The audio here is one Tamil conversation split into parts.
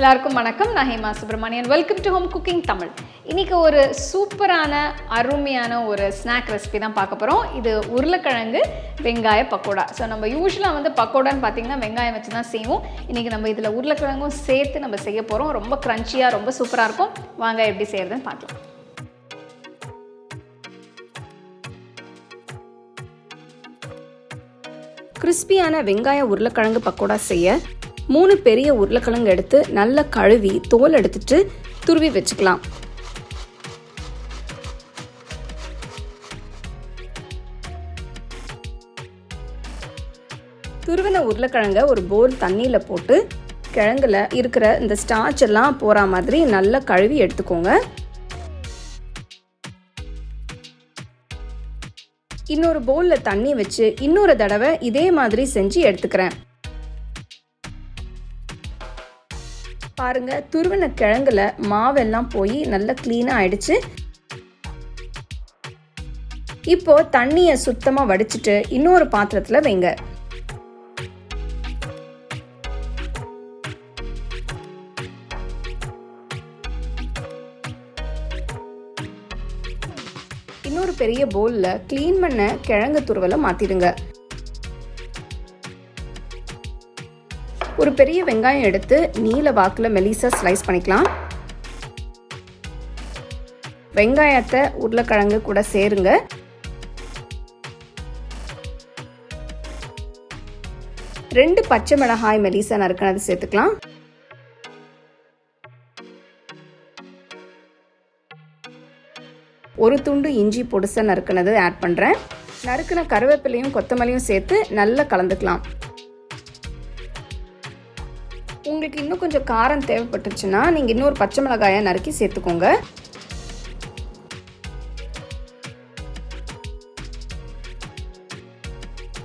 எல்லாருக்கும் வணக்கம். நான் Hema Subramanian. Welcome to home cooking Tamil. இன்றைக்கி ஒரு சூப்பரான அருமையான ஒரு ஸ்நாக் ரெசிபி தான் பார்க்க போகிறோம். இது உருளைக்கிழங்கு வெங்காய பக்கோடா. ஸோ நம்ம யூஸ்வலாக பக்கோடான்னு பார்த்திங்கன்னா வெங்காயம் வச்சு தான் செய்வோம். இன்றைக்கி நம்ம இதில் உருளைக்கிழங்கும் சேர்த்து நம்ம செய்ய போகிறோம். ரொம்ப க்ரன்ச்சியாக ரொம்ப சூப்பராக இருக்கும். வாங்க எப்படி செய்கிறதுன்னு பார்க்கலாம். கிறிஸ்பியான வெங்காய உருளைக்கிழங்கு பக்கோடா செய்ய 3 பெரிய உருளைக்கிழங்கு எடுத்து நல்லா கழுவி தோல் எடுத்துட்டு துருவி வச்சுக்கலாம். துருவின உருளைக்கிழங்க ஒரு போல் தண்ணியில் போட்டு கிழங்குல இருக்கிற இந்த ஸ்டார்ச் எல்லாம் போகிற மாதிரி நல்லா கழுவி எடுத்துக்கோங்க. இன்னொரு பவுலில் தண்ணி வச்சு இன்னொரு தடவை இதே மாதிரி செஞ்சு எடுத்துக்கிறேன். பாருங்க, துருவின கிழங்குல மாவெல்லாம் போய் நல்லா க்ளீனாக ஆயிடுச்சு. இப்போ தண்ணியை சுத்தமாக வடிச்சிட்டு இன்னொரு பாத்திரத்தில் வைங்க. இன்னொரு பெரிய பவுல்ல க்ளீன் பண்ண கிழங்கு துருவலை மாத்திடுங்க. ஒரு பெரிய வெங்காயம் எடுத்து நீல வாக்கில் மெலிசா ஸ்லைஸ் பண்ணிக்கலாம். வெங்காயத்தை உருளைக்கிழங்கு கூட சேருங்க. ரெண்டு பச்சை மிளகாய் மெலிசா நறுக்கினது சேர்த்துக்கலாம். ஒரு துண்டு இஞ்சி பொடிசா நறுக்கினது ஆட் பண்ணுறேன். நறுக்கின கருவேப்பிலையும் கொத்தமல்லியும் சேர்த்து நல்லா கலந்துக்கலாம். உங்களுக்கு இன்னும் கொஞ்சம் காரம் தேவைப்பட்டுச்சுன்னா நீங்கள் இன்னொரு பச்சை மிளகாயை நறுக்கி சேர்த்துக்கோங்க.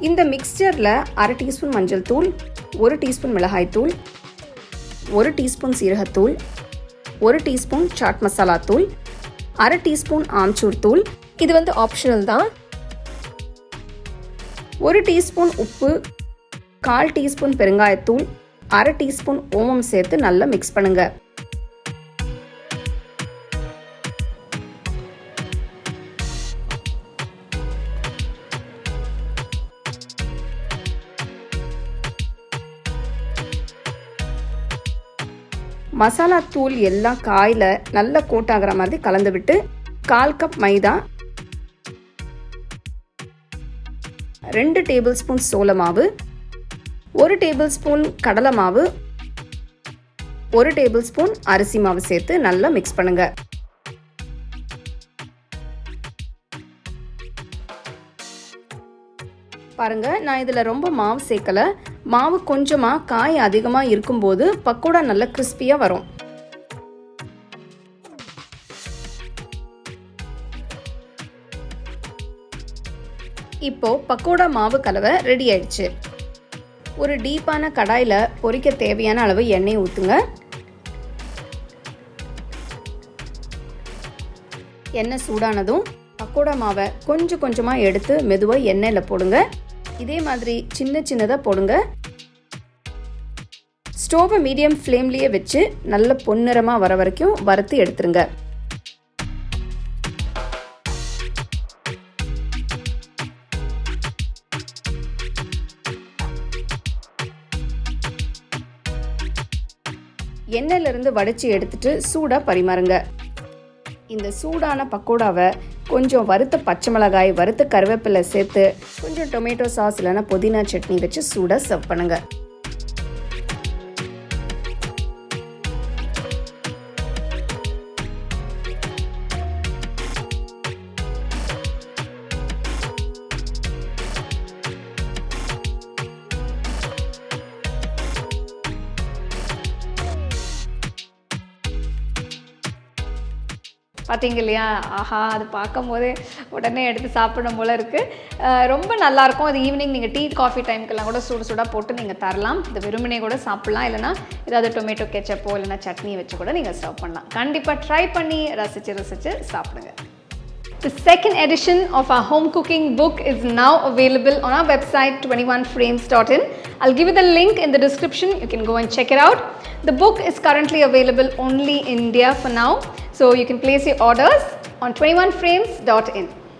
இந்த மிக்ஸ்சரில் 1/2 டீஸ்பூன் மஞ்சள் தூள், 1 டீஸ்பூன் மிளகாய் தூள், 1 டீஸ்பூன் சீரகத்தூள், 1 டீஸ்பூன் சாட் மசாலா தூள், 1/2 டீஸ்பூன் ஆம்ச்சூர் தூள், இது ஆப்ஷனல் தான், 1 டீஸ்பூன் உப்பு, 1/4 டீஸ்பூன் பெருங்காயத்தூள், 1/2 டீஸ்பூன் ஓமம் சேர்த்து நல்லா மிக்ஸ் பண்ணுங்க. மசாலா தூள் எல்லாம் காயில நல்லா கோட் ஆகிற மாதிரி கலந்து விட்டு 1/4 கப் மைதா, 2 டேபிள் ஸ்பூன் சோள மாவு, 1 டேபிள் ஸ்பூன் கடலை மாவு, 1 டேபிள் ஸ்பூன் அரிசி மாவு சேர்த்து நல்லா மிக்ஸ் பண்ணுங்க. பாருங்க, நான் இதில் ரொம்ப மாவு சேர்க்கல. மாவு கொஞ்சமாக காய் அதிகமாக இருக்கும்போது பக்கோடா நல்லா கிறிஸ்பியாக வரும். இப்போ பக்கோடா மாவு கலவை ரெடி ஆயிடுச்சு. ஒரு டீப்பான கடாயில் பொரிக்க தேவையான அளவு எண்ணெய் ஊற்றுங்க. எண்ணெய் சூடானதும் பக்கோடா மாவை கொஞ்சம் கொஞ்சமாக எடுத்து மெதுவாக எண்ணெயில் போடுங்க. இதே மாதிரி சின்ன சின்னதாக போடுங்க. ஸ்டோவை மீடியம் ஃப்ளேம்லேயே வச்சு நல்ல பொன்னிறமாக வர வரைக்கும் வறுத்து எடுத்துருங்க. எண்ணெயிலிருந்து வடித்து எடுத்துட்டு சூடாக பரிமாறுங்க. இந்த சூடான பக்கோடாவை கொஞ்சம் வறுத்த பச்சை மிளகாய், வறுத்த கருவேப்பிலை சேர்த்து கொஞ்சம் டொமேட்டோ சாஸ் இல்லைன்னா புதினா சட்னி வச்சு சூடாக சர்வ் பண்ணுங்க. பார்த்தீங்க இல்லையா? ஆஹா, அது பார்க்கும் போதே உடனே எடுத்து சாப்பிடணும் போல இருக்குது. ரொம்ப நல்லாயிருக்கும். அது ஈவினிங் நீங்கள் டீ காஃபி டைமுக்கெல்லாம் கூட சூடாக போட்டு நீங்கள் தரலாம். இது வெறுமனே கூட சாப்பிட்லாம். இல்லைனா ஏதாவது டொமேட்டோ கெச்சப்போ இல்லைனா சட்னி வச்சு கூட நீங்கள் சர்வ் பண்ணலாம். கண்டிப்பாக ட்ரை பண்ணி ரசித்து சாப்பிடுங்க. The second edition of our home cooking book is now available on our website 21frames.in. I'll give you the link in the description. You can go and check it out. The book is currently available only in India for now, so you can place your orders on 21frames.in.